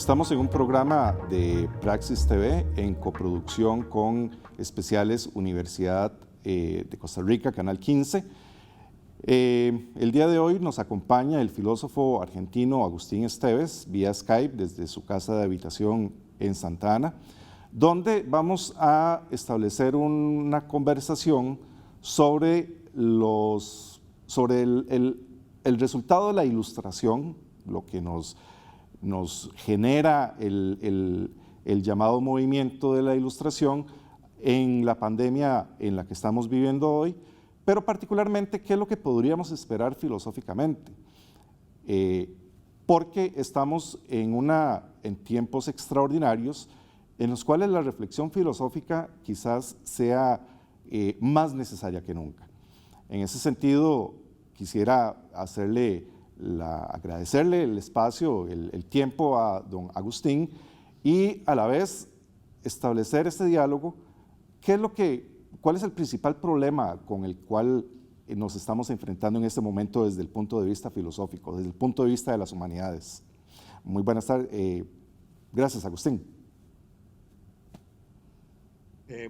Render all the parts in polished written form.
Estamos en un programa de Praxis TV en coproducción con Especiales Universidad de Costa Rica, Canal 15. El día de hoy nos acompaña el filósofo argentino Agustín Esteves vía Skype desde su casa de habitación en Santa Ana, donde vamos a establecer una conversación sobre el resultado de la ilustración, lo que nos genera el llamado movimiento de la ilustración en la pandemia en la que estamos viviendo hoy, pero particularmente qué es lo que podríamos esperar filosóficamente, porque estamos en tiempos extraordinarios en los cuales la reflexión filosófica quizás sea más necesaria que nunca. En ese sentido, quisiera agradecerle el espacio, el tiempo a don Agustín y a la vez establecer este diálogo. ¿Cuál es el principal problema con el cual nos estamos enfrentando en este momento desde el punto de vista filosófico, desde el punto de vista de las humanidades? Muy buenas tardes. Gracias, Agustín.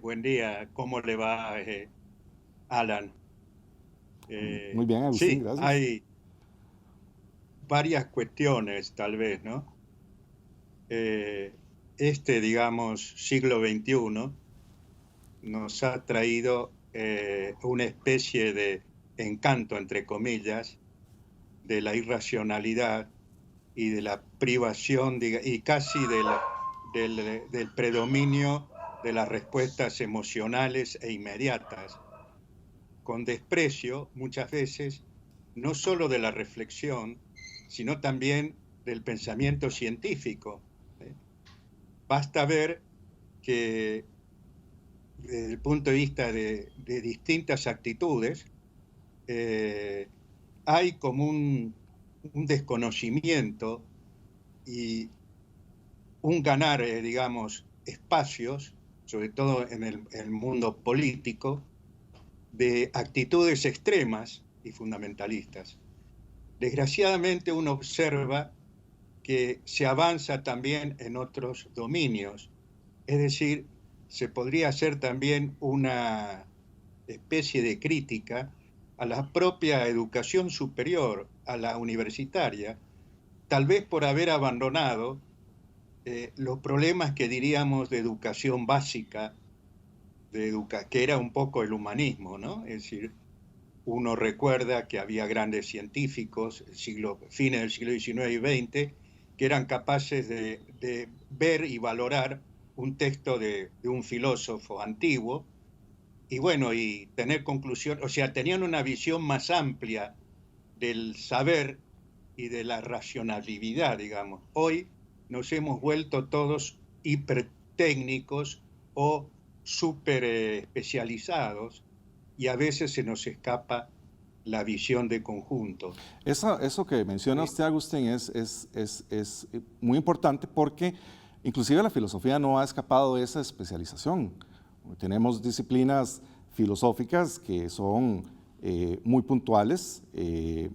Buen día. ¿Cómo le va, Alan? Muy bien, Agustín, sí, gracias. Hay varias cuestiones, tal vez, ¿no? Digamos, siglo XXI nos ha traído una especie de encanto, entre comillas, de la irracionalidad y de la privación y casi del predominio de las respuestas emocionales e inmediatas, con desprecio muchas veces no solo de la reflexión, sino también del pensamiento científico. Basta ver que desde el punto de vista de distintas actitudes, hay como un desconocimiento y un ganar, digamos, espacios, sobre todo en el mundo político, de actitudes extremas y fundamentalistas. Desgraciadamente uno observa que se avanza también en otros dominios, es decir, se podría hacer también una especie de crítica a la propia educación superior, a la universitaria, tal vez por haber abandonado los problemas que diríamos de educación básica, que era un poco el humanismo, ¿no? Es decir, uno recuerda que había grandes científicos, fines del siglo XIX y XX, que eran capaces de ver y valorar un texto de un filósofo antiguo, y bueno, y tener conclusión, o sea, tenían una visión más amplia del saber y de la racionalidad, digamos. Hoy nos hemos vuelto todos hipertécnicos o súper especializados, y a veces se nos escapa la visión de conjunto. Eso que menciona usted, Agustín, es muy importante porque inclusive la filosofía no ha escapado de esa especialización. Tenemos disciplinas filosóficas que son muy puntuales y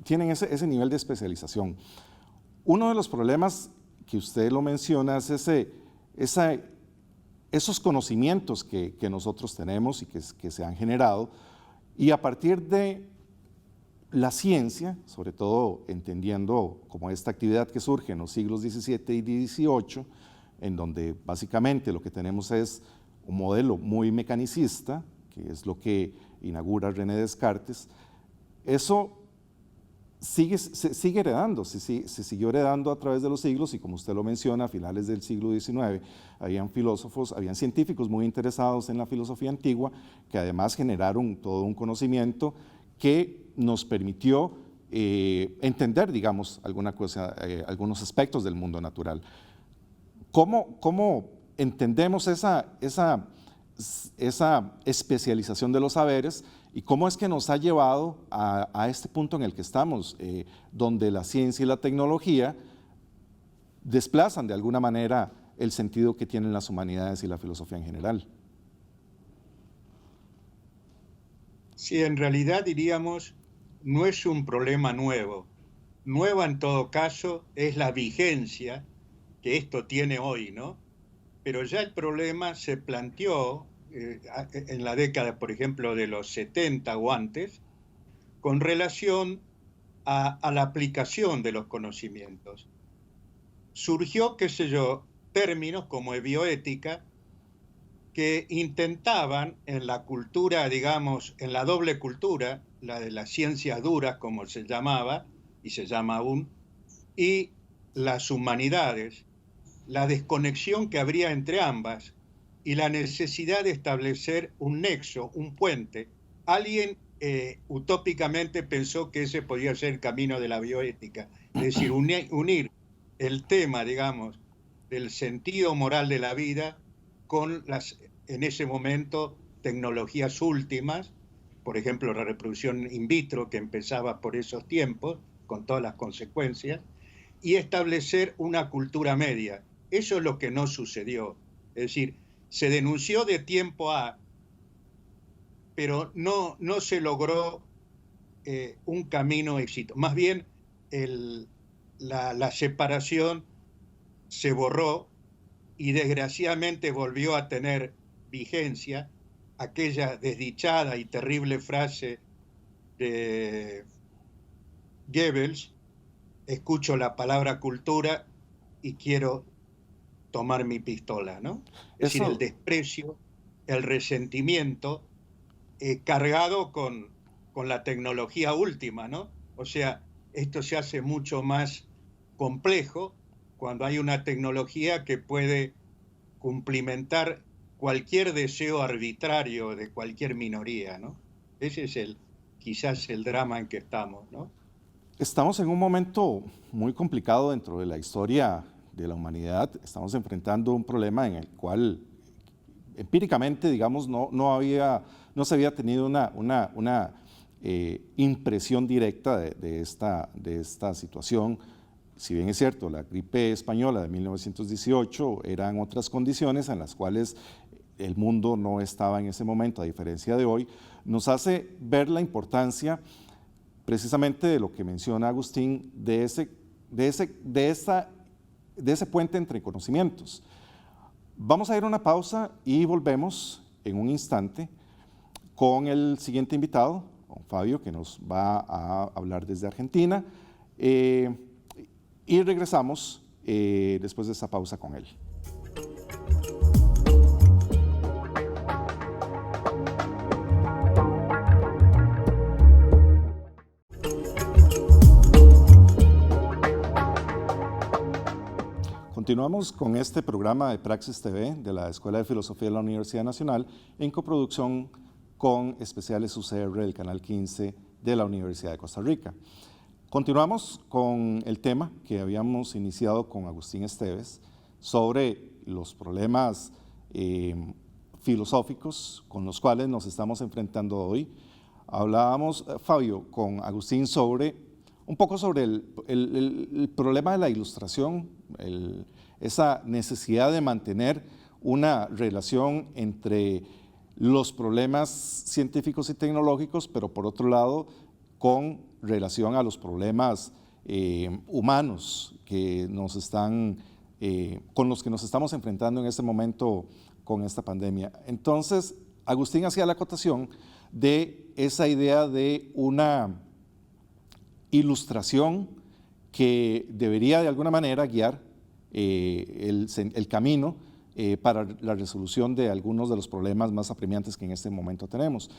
tienen ese nivel de especialización. Uno de los problemas que usted lo menciona es esos conocimientos que nosotros tenemos y que se han generado, y a partir de la ciencia, sobre todo entendiendo como esta actividad que surge en los siglos XVII y XVIII, en donde básicamente lo que tenemos es un modelo muy mecanicista, que es lo que inaugura René Descartes, eso se sigue heredando, se siguió heredando a través de los siglos, y como usted lo menciona, a finales del siglo XIX habían filósofos, habían científicos muy interesados en la filosofía antigua, que además generaron todo un conocimiento que nos permitió entender, digamos, algunos aspectos del mundo natural. ¿Cómo entendemos esa especialización de los saberes y cómo es que nos ha llevado a este punto en el que estamos, donde la ciencia y la tecnología desplazan de alguna manera el sentido que tienen las humanidades y la filosofía en general? Sí, en realidad diríamos, no es un problema nuevo. Nueva en todo caso es la vigencia que esto tiene hoy, ¿no? Pero ya el problema se planteó en la década, por ejemplo, de los 70 o antes, con relación a la aplicación de los conocimientos. Surgió, qué sé yo, términos como bioética que intentaban en la cultura, digamos, en la doble cultura, la de las ciencias duras, como se llamaba, y se llama aún, y las humanidades, la desconexión que habría entre ambas y la necesidad de establecer un nexo, un puente. Alguien utópicamente pensó que ese podía ser el camino de la bioética, es decir, unir el tema, digamos, del sentido moral de la vida con las, en ese momento, tecnologías últimas, por ejemplo, la reproducción in vitro, que empezaba por esos tiempos, con todas las consecuencias, y establecer una cultura media. Eso es lo que no sucedió. Es decir, se denunció de tiempo a, pero no se logró un camino exitoso. Más bien, la separación se borró y desgraciadamente volvió a tener vigencia aquella desdichada y terrible frase de Goebbels: escucho la palabra cultura y quiero tomar mi pistola, ¿no? Es decir, el desprecio, el resentimiento cargado con la tecnología última, ¿no? O sea, esto se hace mucho más complejo cuando hay una tecnología que puede cumplimentar cualquier deseo arbitrario de cualquier minoría, ¿no? Ese es quizás el drama en que estamos, ¿no? Estamos en un momento muy complicado dentro de la historia de la humanidad. Estamos enfrentando un problema en el cual empíricamente, digamos, no se había tenido una impresión directa de esta situación. Si bien es cierto, la gripe española de 1918 eran otras condiciones en las cuales el mundo no estaba en ese momento, a diferencia de hoy, nos hace ver la importancia precisamente de lo que menciona Agustín, de ese puente entre conocimientos. Vamos a ir a una pausa y volvemos en un instante con el siguiente invitado, con Fabio, que nos va a hablar desde Argentina, y regresamos después de esa pausa con él. Continuamos con este programa de Praxis TV de la Escuela de Filosofía de la Universidad Nacional en coproducción con especiales UCR del Canal 15 de la Universidad de Costa Rica. Continuamos con el tema que habíamos iniciado con Agustín Esteves sobre los problemas filosóficos con los cuales nos estamos enfrentando hoy. Hablábamos, Fabio, con Agustín un poco sobre el problema de la ilustración, esa necesidad de mantener una relación entre los problemas científicos y tecnológicos, pero por otro lado, con relación a los problemas humanos con los que nos estamos enfrentando en este momento con esta pandemia. Entonces, Agustín hacía la acotación de esa idea de una ilustración que debería de alguna manera guiar el camino para la resolución de algunos de los problemas más apremiantes que en este momento tenemos.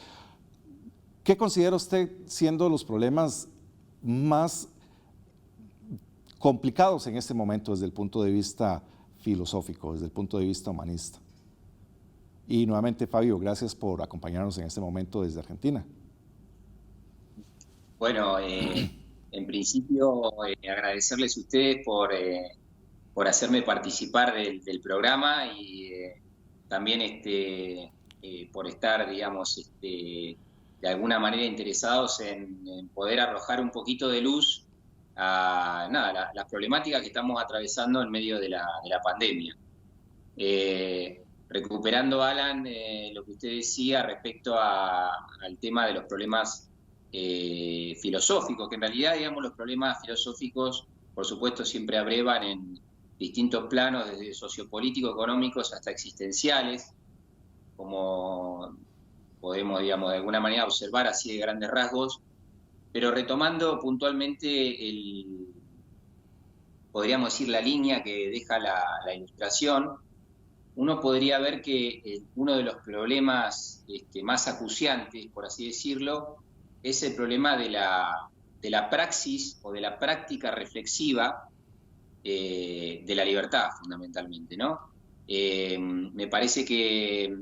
¿Qué considera usted siendo los problemas más complicados en este momento desde el punto de vista filosófico, desde el punto de vista humanista? Y nuevamente, Fabio, gracias por acompañarnos en este momento desde Argentina. Bueno, en principio agradecerles a ustedes por hacerme participar del programa y también por estar, digamos, de alguna manera interesados en poder arrojar un poquito de luz a las problemáticas que estamos atravesando en medio de la pandemia. Recuperando, Alan, lo que usted decía respecto al tema de los problemas filosóficos, que en realidad, digamos, los problemas filosóficos, por supuesto, siempre abrevan en distintos planos, desde sociopolíticos, económicos hasta existenciales, como podemos, digamos, de alguna manera observar así de grandes rasgos, pero retomando puntualmente podríamos decir, la línea que deja la ilustración, uno podría ver que uno de los problemas más acuciantes, por así decirlo, es el problema de la praxis o de la práctica reflexiva de la libertad, fundamentalmente, ¿no? Me parece que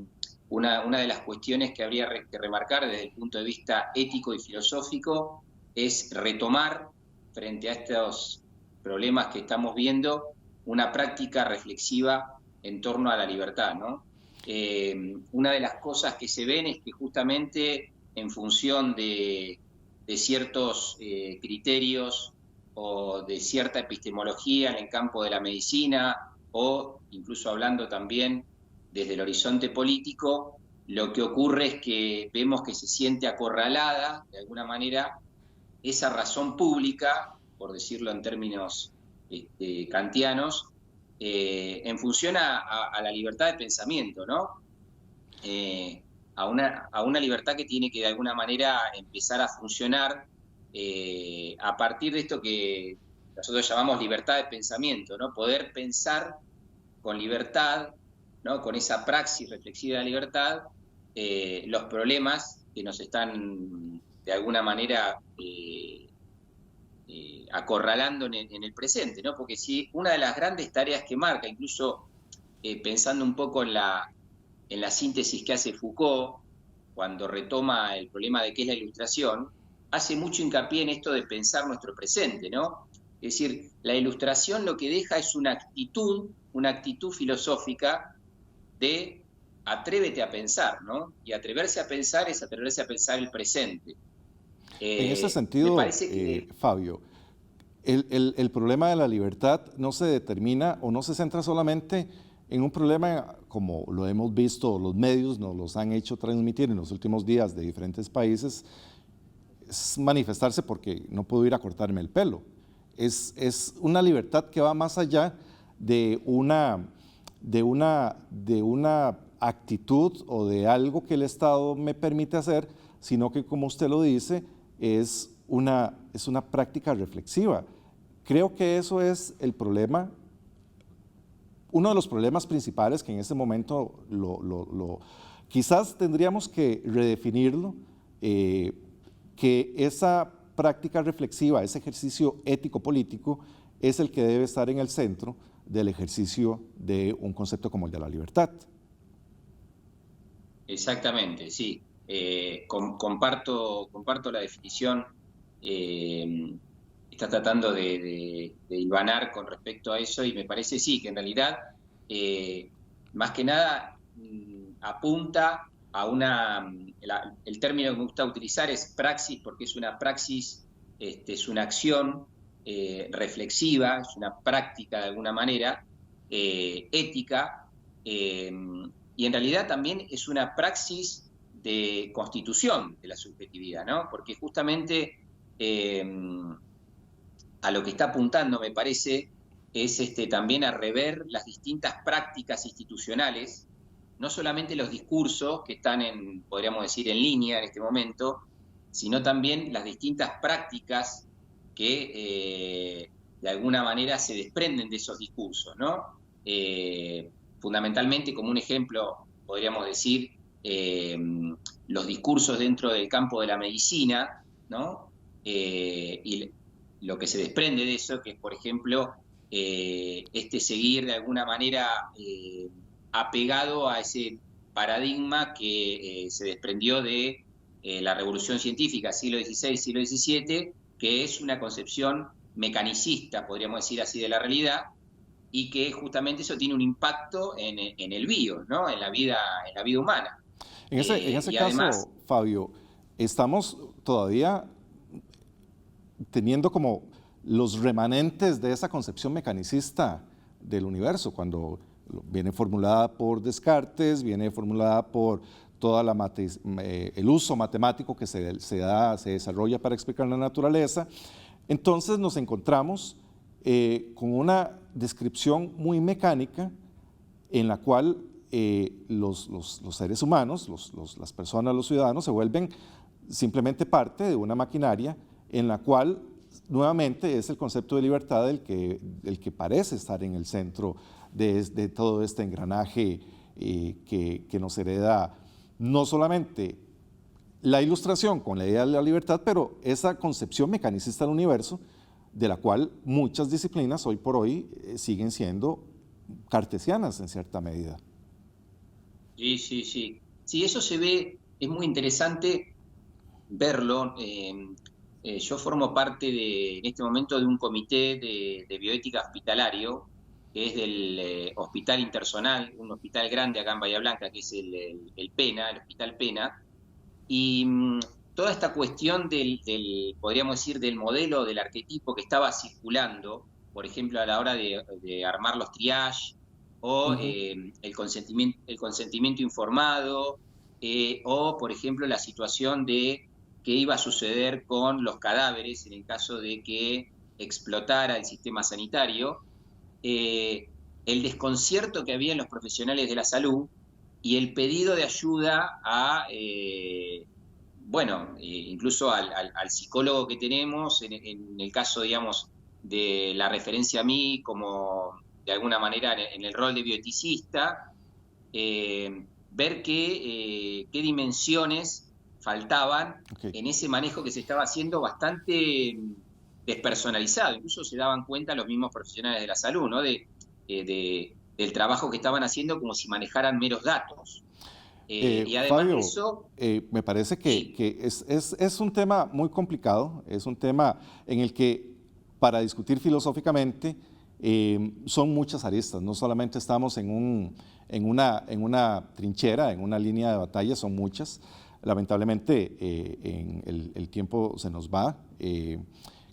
una de las cuestiones que habría que remarcar desde el punto de vista ético y filosófico es retomar, frente a estos problemas que estamos viendo, una práctica reflexiva en torno a la libertad, ¿no? Una de las cosas que se ven es que justamente en función de ciertos criterios o de cierta epistemología en el campo de la medicina, o incluso hablando también desde el horizonte político, lo que ocurre es que vemos que se siente acorralada, de alguna manera, esa razón pública, por decirlo en términos kantianos, en función a la libertad de pensamiento, ¿no? A una libertad que tiene que de alguna manera empezar a funcionar a partir de esto que nosotros llamamos libertad de pensamiento, ¿no? Poder pensar con libertad, ¿no? Con esa praxis reflexiva de la libertad, los problemas que nos están de alguna manera acorralando en el presente, ¿no? Porque si una de las grandes tareas que marca, incluso pensando un poco en la síntesis que hace Foucault, cuando retoma el problema de qué es la ilustración, hace mucho hincapié en esto de pensar nuestro presente, ¿no? Es decir, la ilustración lo que deja es una actitud filosófica de atrévete a pensar, ¿no? Y atreverse a pensar es atreverse a pensar el presente. En ese sentido, Fabio, el problema de la libertad no se determina o no se centra solamente en un problema como lo hemos visto, los medios nos los han hecho transmitir en los últimos días de diferentes países, es manifestarse porque no puedo ir a cortarme el pelo. Es una libertad que va más allá de una actitud o de algo que el Estado me permite hacer, sino que, como usted lo dice, es una práctica reflexiva. Creo que eso es el problema, uno de los problemas principales que en este momento quizás tendríamos que redefinirlo, que esa práctica reflexiva, ese ejercicio ético-político, es el que debe estar en el centro del ejercicio de un concepto como el de la libertad. Exactamente, sí. Comparto la definición. Está tratando de hilvanar con respecto a eso, y me parece sí, que en realidad, más que nada, apunta a el término que me gusta utilizar es praxis, porque es una praxis, es una acción reflexiva, es una práctica de alguna manera, ética, y en realidad también es una praxis de constitución de la subjetividad, ¿no? Porque justamente a lo que está apuntando, me parece, es también a rever las distintas prácticas institucionales, no solamente los discursos que están podríamos decir, en línea en este momento, sino también las distintas prácticas que de alguna manera se desprenden de esos discursos, ¿no? Fundamentalmente, como un ejemplo, podríamos decir, los discursos dentro del campo de la medicina, ¿no? Y lo que se desprende de eso, que es, por ejemplo, seguir de alguna manera apegado a ese paradigma que se desprendió de la revolución científica, siglo XVI, siglo XVII, que es una concepción mecanicista, podríamos decir así, de la realidad, y que justamente eso tiene un impacto en el bio, ¿no? en la vida humana. En ese caso, además, Fabio, estamos todavía teniendo como los remanentes de esa concepción mecanicista del universo, cuando viene formulada por Descartes, viene formulada por toda el uso matemático que se desarrolla para explicar la naturaleza. Entonces nos encontramos con una descripción muy mecánica en la cual los seres humanos, las personas, los ciudadanos, se vuelven simplemente parte de una maquinaria en la cual nuevamente es el concepto de libertad el que parece estar en el centro de todo este engranaje que nos hereda no solamente la Ilustración con la idea de la libertad, pero esa concepción mecanicista del universo, de la cual muchas disciplinas hoy por hoy siguen siendo cartesianas en cierta medida. Sí, sí, sí. Sí, eso se ve, es muy interesante verlo. Yo formo parte en este momento de un comité de bioética hospitalario, que es del Hospital Intersonal, un hospital grande acá en Bahía Blanca, que es el PENA, el Hospital PENA, y toda esta cuestión podríamos decir, del modelo, del arquetipo que estaba circulando, por ejemplo, a la hora de armar los triage, o el consentimiento informado, o, por ejemplo, la situación de qué iba a suceder con los cadáveres en el caso de que explotara el sistema sanitario, el desconcierto que había en los profesionales de la salud y el pedido de ayuda incluso al psicólogo que tenemos, en el caso, digamos, de la referencia a mí como, de alguna manera, en el rol de bioeticista, ver qué dimensiones faltaban en ese manejo que se estaba haciendo bastante despersonalizado. Incluso se daban cuenta los mismos profesionales de la salud, ¿no? Del trabajo que estaban haciendo como si manejaran meros datos. Y además Fabio, de eso... me parece que es un tema muy complicado, es un tema en el que para discutir filosóficamente son muchas aristas, no solamente estamos en una trinchera, en una línea de batalla, son muchas. Lamentablemente el tiempo se nos va.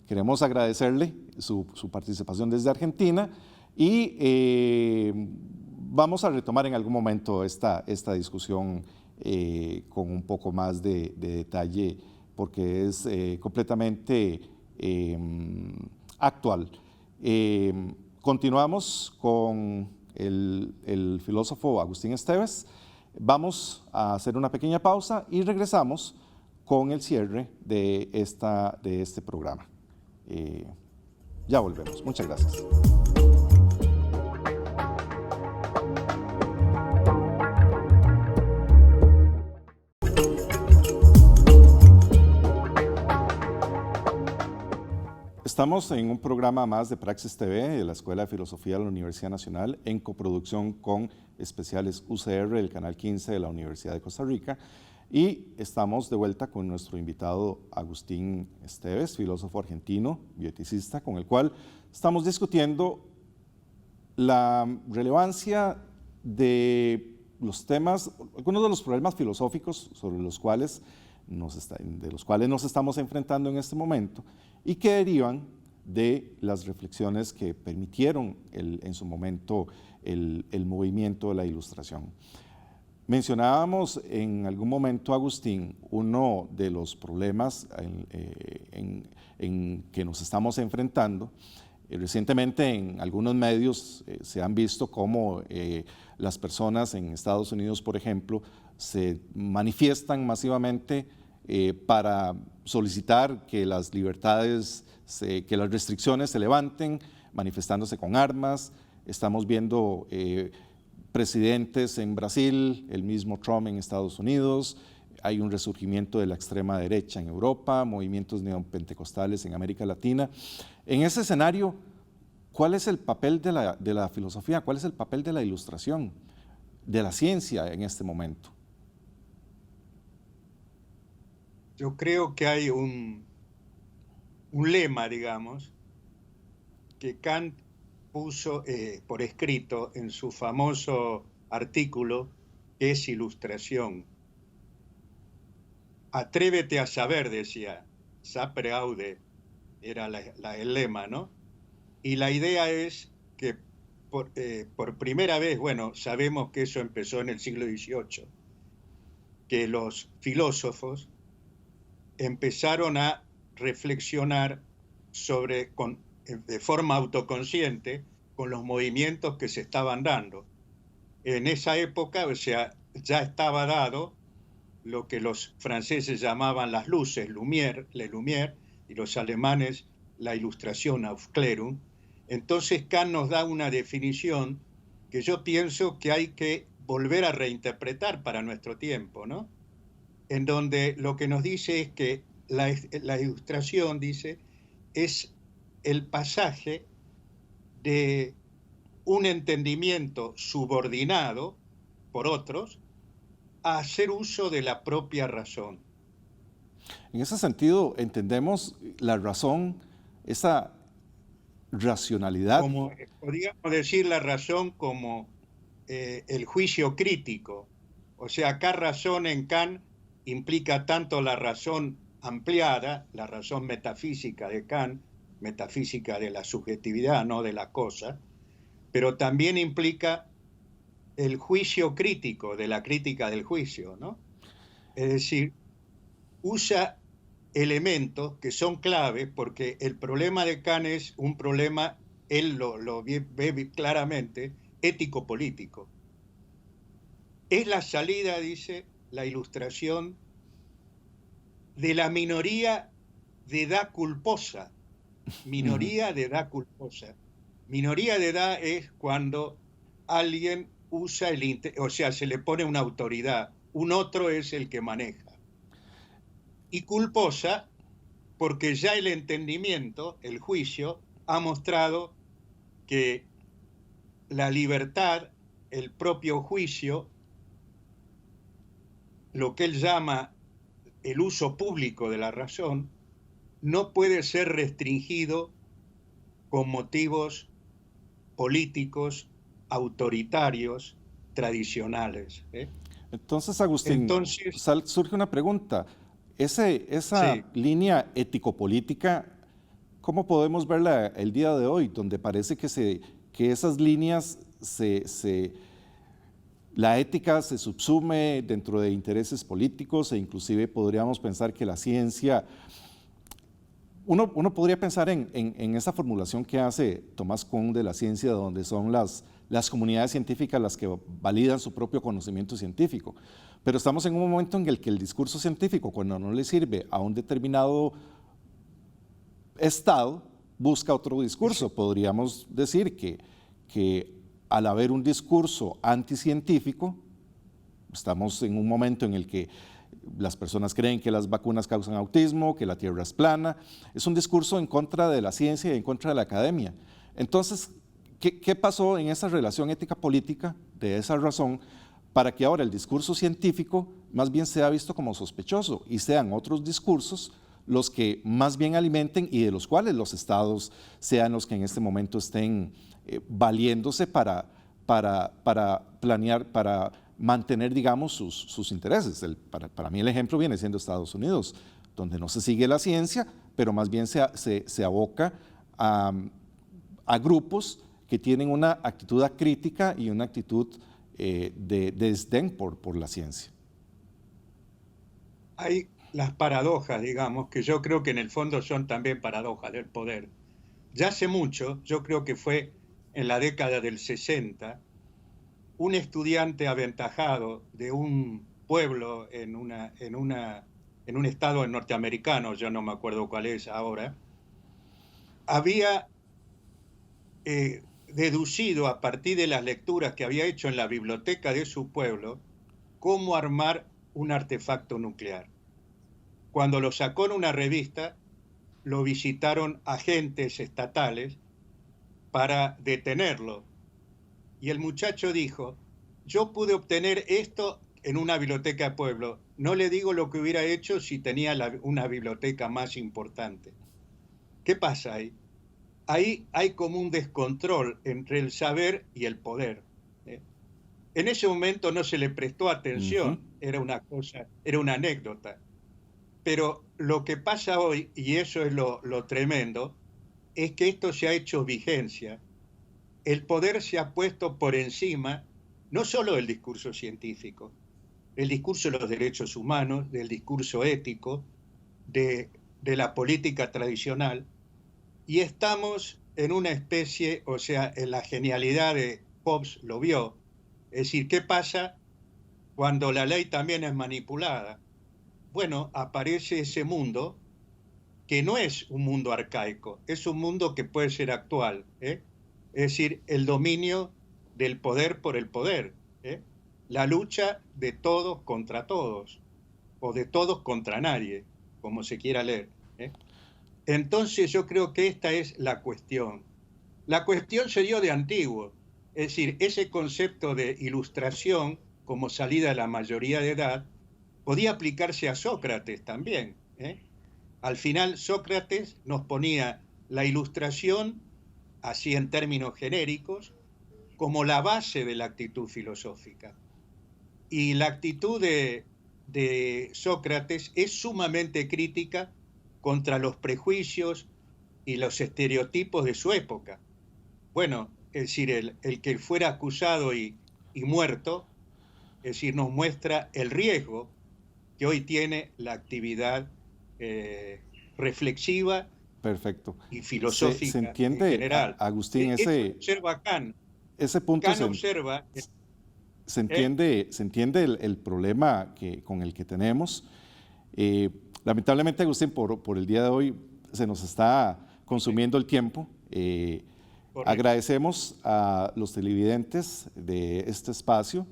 Queremos agradecerle su participación desde Argentina y vamos a retomar en algún momento esta discusión con un poco más de detalle, porque es completamente actual. Continuamos con el filósofo Agustín Esteves. Vamos a hacer una pequeña pausa y regresamos con el cierre de este programa. Ya volvemos. Muchas gracias. Estamos en un programa más de Praxis TV de la Escuela de Filosofía de la Universidad Nacional en coproducción con Especiales UCR, el Canal 15 de la Universidad de Costa Rica. Y estamos de vuelta con nuestro invitado Agustín Esteves, filósofo argentino, bioeticista, con el cual estamos discutiendo la relevancia de los temas, algunos de los problemas filosóficos sobre los cuales nos estamos enfrentando en este momento y que derivan de las reflexiones que permitieron en su momento el movimiento de la Ilustración. Mencionábamos en algún momento, Agustín, uno de los problemas en que nos estamos enfrentando. Recientemente en algunos medios se han visto cómo las personas en Estados Unidos, por ejemplo, se manifiestan masivamente para solicitar que las libertades, que las restricciones se levanten, manifestándose con armas. Estamos viendo presidentes en Brasil, el mismo Trump en Estados Unidos, hay un resurgimiento de la extrema derecha en Europa, movimientos neopentecostales en América Latina. En ese escenario, ¿cuál es el papel de la filosofía? ¿Cuál es el papel de la Ilustración, de la ciencia en este momento? Yo creo que hay un lema, digamos, que Kant puso por escrito en su famoso artículo, que es Ilustración. Atrévete a saber, decía, sapere aude, era el lema, ¿no? Y la idea es que por primera vez, bueno, sabemos que eso empezó en el siglo XVIII, que los filósofos empezaron a reflexionar de forma autoconsciente con los movimientos que se estaban dando. En esa época, o sea, ya estaba dado lo que los franceses llamaban las luces, les Lumière, y los alemanes la Ilustración, Aufklärung. Entonces Kant nos da una definición que yo pienso que hay que volver a reinterpretar para nuestro tiempo, ¿no? En donde lo que nos dice es que la Ilustración, dice, es el pasaje de un entendimiento subordinado por otros a hacer uso de la propia razón. En ese sentido, entendemos la razón, esa racionalidad. Como podríamos decir la razón como el juicio crítico. O sea, acá razón en Kant implica tanto la razón ampliada, la razón metafísica de Kant, metafísica de la subjetividad, no de la cosa, pero también implica el juicio crítico, de la crítica del juicio, ¿no? Es decir, usa elementos que son claves, porque el problema de Kant es un problema, él lo ve claramente, ético-político. Es la salida, dice, la Ilustración de la minoría de edad culposa. Minoría de edad culposa. Minoría de edad es cuando alguien usa o sea, se le pone una autoridad, un otro es el que maneja. Y culposa porque ya el entendimiento, el juicio, ha mostrado que la libertad, el propio juicio, lo que él llama el uso público de la razón, no puede ser restringido con motivos políticos, autoritarios, tradicionales. Entonces, Agustín, surge una pregunta. Esa sí. línea ético-política, ¿cómo podemos verla el día de hoy? Donde parece que esas líneas, la ética se subsume dentro de intereses políticos, e inclusive podríamos pensar que la ciencia... Uno podría pensar en esa formulación que hace Thomas Kuhn de la ciencia, donde son las comunidades científicas las que validan su propio conocimiento científico. Pero estamos en un momento en el que el discurso científico, cuando no le sirve a un determinado estado, busca otro discurso. Podríamos decir que al haber un discurso anticientífico, estamos en un momento en el que las personas creen que las vacunas causan autismo, que la Tierra es plana. Es un discurso en contra de la ciencia y en contra de la academia. Entonces, ¿qué pasó en esa relación ética-política de esa razón para que ahora el discurso científico más bien sea visto como sospechoso y sean otros discursos los que más bien alimenten y de los cuales los estados sean los que en este momento estén valiéndose para planear, para mantener, digamos, sus intereses? Para mí el ejemplo viene siendo Estados Unidos, donde no se sigue la ciencia, pero más bien se aboca a grupos que tienen una actitud acrítica y una actitud de desdén por la ciencia. Hay las paradojas, digamos, que yo creo que en el fondo son también paradojas del poder. Ya hace mucho, yo creo que fue en la década del 60, un estudiante aventajado de un pueblo en un estado norteamericano, yo no me acuerdo cuál es ahora, había deducido a partir de las lecturas que había hecho en la biblioteca de su pueblo cómo armar un artefacto nuclear. Cuando lo sacó en una revista, lo visitaron agentes estatales para detenerlo. Y el muchacho dijo, yo pude obtener esto en una biblioteca de pueblo. No le digo lo que hubiera hecho si tenía una biblioteca más importante. ¿Qué pasa ahí? Ahí hay como un descontrol entre el saber y el poder. En ese momento no se le prestó atención, era una cosa, era una anécdota. Pero lo que pasa hoy, y eso es lo tremendo, es que esto se ha hecho vigencia. El poder se ha puesto por encima, no solo del discurso científico. del discurso de los derechos humanos, del discurso ético, de la política tradicional, y estamos en una especie, o sea, en la genialidad de Hobbes lo vio, es decir, ¿qué pasa cuando la ley también es manipulada? Bueno, aparece ese mundo que no es un mundo arcaico, es un mundo que puede ser actual, ¿eh? Es decir, el dominio del poder por el poder, ¿eh? La lucha de todos contra todos, o de todos contra nadie, como se quiera leer, ¿eh? Entonces yo creo que esta es la cuestión. La cuestión se dio de antiguo, es decir, ese concepto de ilustración como salida de la mayoría de edad podía aplicarse a Sócrates también, ¿eh? Al final Sócrates nos ponía la ilustración, así en términos genéricos, como la base de la actitud filosófica. Y la actitud de Sócrates es sumamente crítica contra los prejuicios y los estereotipos de su época. Bueno, es decir, el que fuera acusado y muerto, es decir, nos muestra el riesgo que hoy tiene la actividad reflexiva. Perfecto. Y filosófica se entiende, en general. Agustín, observa Kant. Ese punto Kant observa... Se entiende el problema con el que tenemos. Lamentablemente, Agustín, por el día de hoy se nos está consumiendo el tiempo. Agradecemos a los televidentes de este espacio.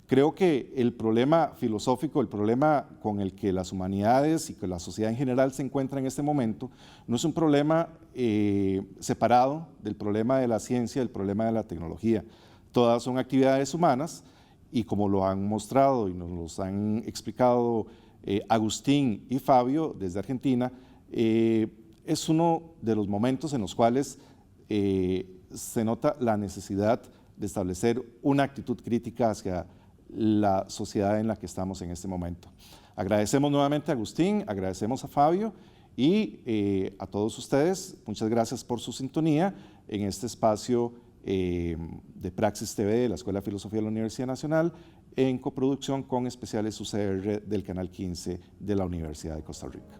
Creo que el problema filosófico, el problema con el que las humanidades y que la sociedad en general se encuentra en este momento, no es un problema separado del problema de la ciencia, del problema de la tecnología. Todas son actividades humanas y como lo han mostrado y nos los han explicado Agustín y Fabio desde Argentina, es uno de los momentos en los cuales se nota la necesidad de establecer una actitud crítica hacia la sociedad en la que estamos en este momento. Agradecemos nuevamente a Agustín, agradecemos a Fabio y a todos ustedes. Muchas gracias por su sintonía en este espacio de Praxis TV de la Escuela de Filosofía de la Universidad Nacional en coproducción con especiales UCR del Canal 15 de la Universidad de Costa Rica.